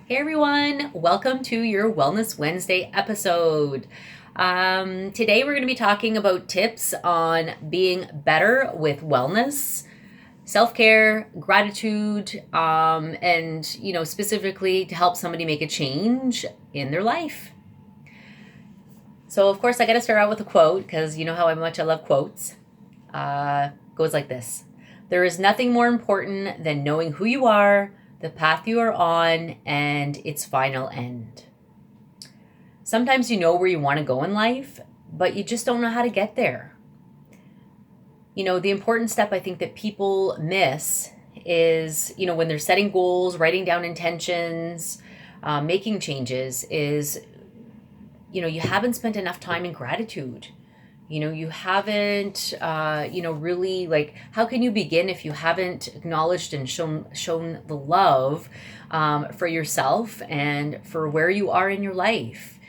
Hey everyone, welcome to your Wellness Wednesday episode. Today we're going to be talking about tips on being better with wellness, self-care, gratitude, and specifically to help somebody make a change in their life. So of course I got to start out with a quote because you know how much I love quotes. Goes like this: "There is nothing more important than knowing who you are, the path you are on, and its final end." Sometimes you know where you want to go in life, but you just don't know how to get there. The important step I think that people miss is, when they're setting goals, writing down intentions, making changes, is, you haven't spent enough time in gratitude. You haven't, really, like, how can you begin if you haven't acknowledged and shown the love for yourself and for where you are in your life?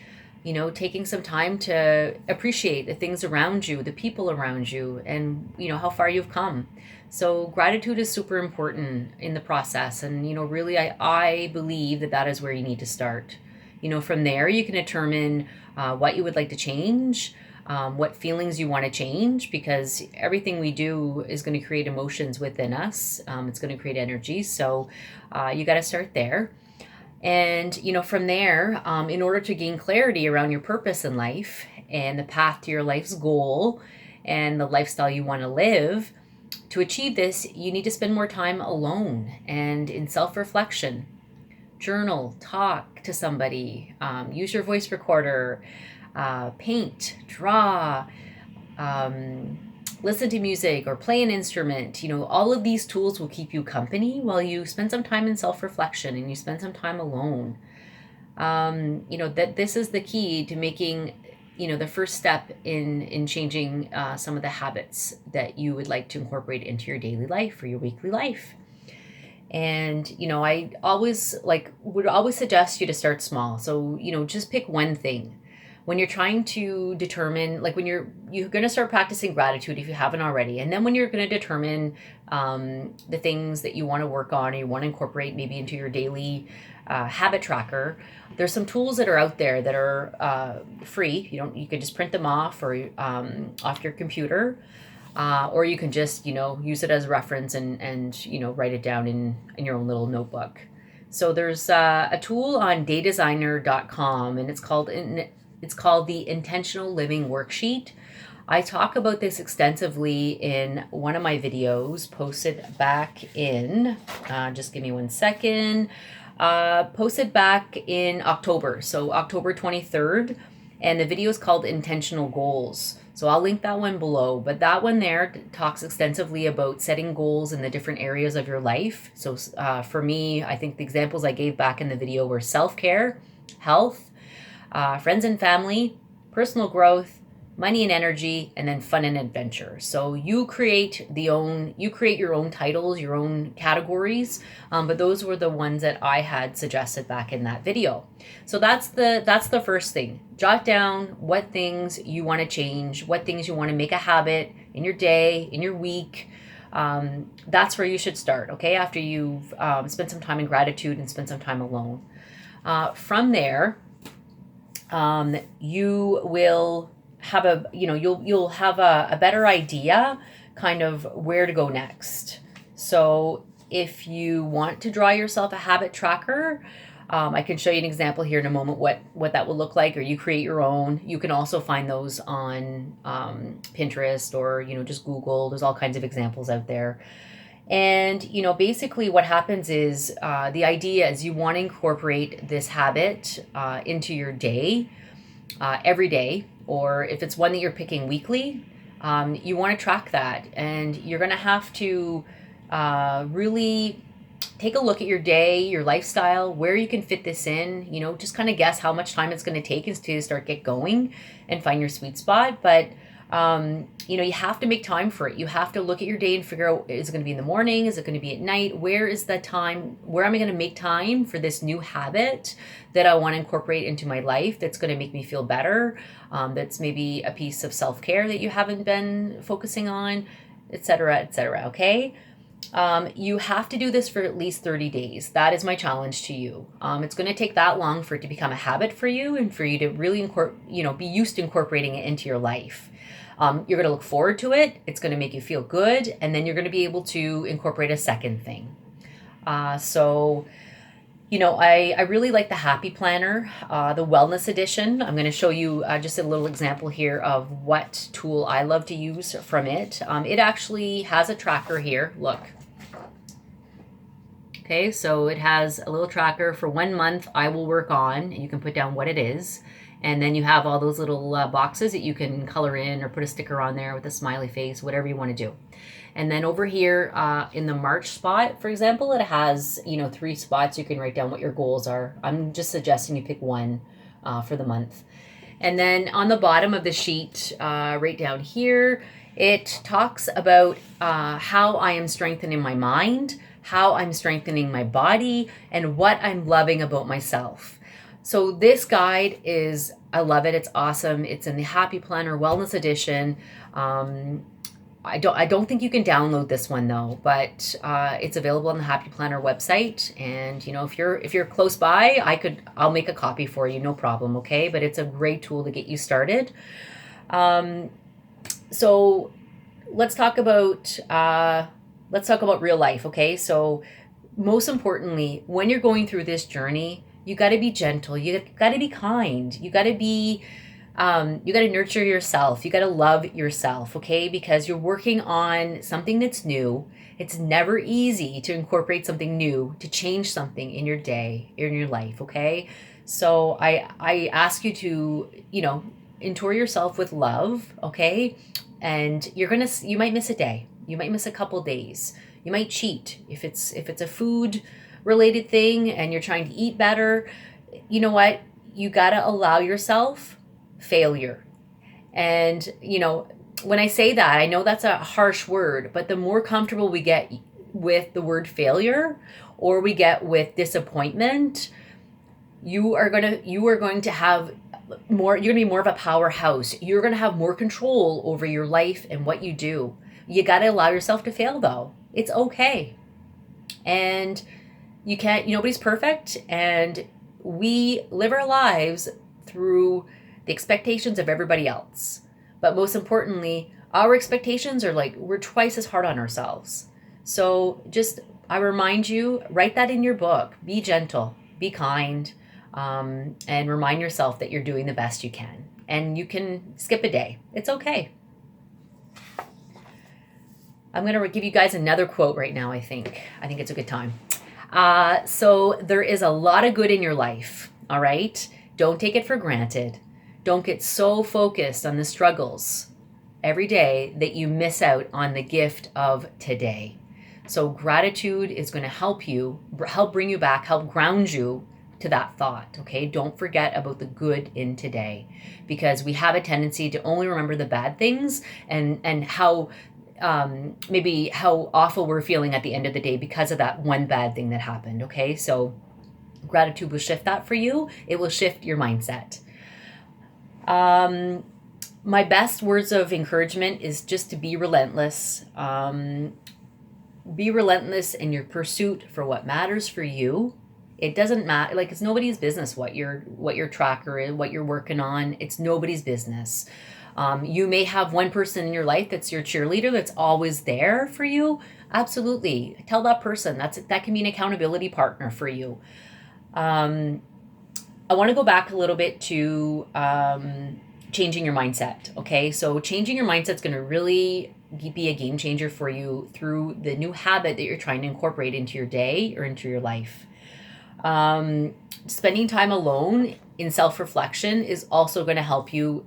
Taking some time to appreciate the things around you, the people around you, and, how far you've come. So gratitude is super important in the process. And, really, I believe that is where you need to start. From there, you can determine what you would like to change, what feelings you want to change, because everything we do is going to create emotions within us. It's going to create energy. So you got to start there. And, from there, in order to gain clarity around your purpose in life and the path to your life's goal and the lifestyle you want to live, to achieve this, you need to spend more time alone and in self-reflection. Journal, talk to somebody, use your voice recorder, paint, draw, listen to music or play an instrument. All of these tools will keep you company while you spend some time in self-reflection and you spend some time alone. That this is the key to making, the first step in changing some of the habits that you would like to incorporate into your daily life or your weekly life. And, I always would always suggest you to start small. So, just pick one thing. When you're trying to determine, like when you're going to start practicing gratitude if you haven't already. And then when you're going to determine the things that you want to work on or you want to incorporate maybe into your daily habit tracker, there's some tools that are out there that are free. You could just print them off or off your computer. Or you can just, use it as a reference and write it down in your own little notebook. So there's a tool on daydesigner.com, and it's called the Intentional Living Worksheet. I talk about this extensively in one of my videos posted back in, just give me 1 second, posted back in October, so October 23rd, and the video is called Intentional Goals. So I'll link that one below, but that one there talks extensively about setting goals in the different areas of your life. So for me, I think the examples I gave back in the video were self-care, health, friends and family, personal growth, money and energy, and then fun and adventure. So you create your own titles, your own categories, but those were the ones that I had suggested back in that video. So that's the first thing. Jot down what things you want to change, what things you want to make a habit in your day, in your week. That's where you should start, okay? After you've spent some time in gratitude and spent some time alone. From there, you will have you'll have a better idea kind of where to go next. So if you want to draw yourself a habit tracker, I can show you an example here in a moment what that will look like, or you create your own. You can also find those on Pinterest or just Google. There's all kinds of examples out there. And basically what happens is the idea is you want to incorporate this habit into your day, every day, or if it's one that you're picking weekly, you want to track that, and you're going to have to really take a look at your day, your lifestyle, where you can fit this in. Just kind of guess how much time it's going to take is to get going and find your sweet spot. But you have to make time for it. You have to look at your day and figure out, is it going to be in the morning? Is it going to be at night? Where is the time? Where am I going to make time for this new habit that I want to incorporate into my life that's going to make me feel better? That's maybe a piece of self-care that you haven't been focusing on, et cetera, okay? You have to do this for at least 30 days. That is my challenge to you. It's going to take that long for it to become a habit for you and for you to really be used to incorporating it into your life. You're going to look forward to it. It's going to make you feel good. And then you're going to be able to incorporate a second thing. I really like the Happy Planner, the Wellness Edition. I'm going to show you just a little example here of what tool I love to use from it. It actually has a tracker here. Look. Okay, so it has a little tracker for 1 month I will work on, and you can put down what it is. And then you have all those little boxes that you can color in or put a sticker on there with a smiley face, whatever you want to do. And then over here in the March spot, for example, it has, 3 spots you can write down what your goals are. I'm just suggesting you pick one for the month. And then on the bottom of the sheet, right down here, it talks about how I am strengthening my mind, how I'm strengthening my body, and what I'm loving about myself. So this guide I love it. It's awesome. It's in the Happy Planner Wellness Edition. I don't think you can download this one though, but it's available on the Happy Planner website. And if you're close by, I'll make a copy for you, no problem. Okay, but it's a great tool to get you started. So let's talk about real life. Okay, so most importantly, when you're going through this journey, you got to be gentle. You got to be kind. You got to nurture yourself. You got to love yourself, okay? Because you're working on something that's new. It's never easy to incorporate something new, to change something in your day, in your life, okay? So I ask you to, entour yourself with love, okay? And you might miss a day. You might miss a couple days. You might cheat if it's a food related thing and you're trying to eat better. You know what? You got to allow yourself failure. And, when I say that, I know that's a harsh word, but the more comfortable we get with the word failure or we get with disappointment, you are going to have more, you're going to be more of a powerhouse. You're going to have more control over your life and what you do. You got to allow yourself to fail though. It's okay. And nobody's perfect, and we live our lives through the expectations of everybody else. But most importantly, our expectations are we're twice as hard on ourselves. So I remind you, write that in your book. Be gentle, be kind, and remind yourself that you're doing the best you can. And you can skip a day. It's okay. I'm going to give you guys another quote right now, I think. It's a good time. So there is a lot of good in your life, all right? Don't take it for granted. Don't get so focused on the struggles every day that you miss out on the gift of today. So gratitude is going to help bring you back, help ground you to that thought, okay? Don't forget about the good in today, because we have a tendency to only remember the bad things and how maybe how awful we're feeling at the end of the day because of that one bad thing that happened, okay? So gratitude will shift that for you. It will shift your mindset. My best words of encouragement is just to be relentless. Be relentless in your pursuit for what matters for you. It doesn't matter, it's nobody's business what your tracker is, what you're working on. It's nobody's business. You may have one person in your life that's your cheerleader, that's always there for you. Absolutely. Tell that person. That can be an accountability partner for you. I want to go back a little bit to changing your mindset. Okay, so changing your mindset is going to really be a game changer for you through the new habit that you're trying to incorporate into your day or into your life. Spending time alone in self-reflection is also going to help you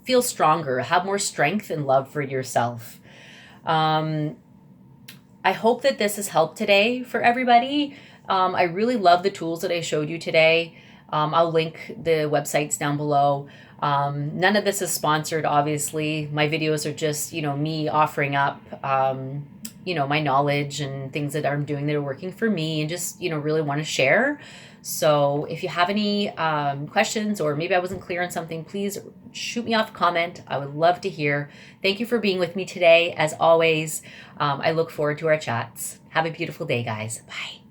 feel stronger, have more strength and love for yourself. I hope that this has helped today for everybody. I really love the tools that I showed you today. I'll link the websites down below. None of this is sponsored, obviously. My videos are just, me offering up, my knowledge and things that I'm doing that are working for me, and just, really want to share. So if you have any questions, or maybe I wasn't clear on something, please shoot me off a comment. I would love to hear. Thank you for being with me today. As always, I look forward to our chats. Have a beautiful day, guys. Bye.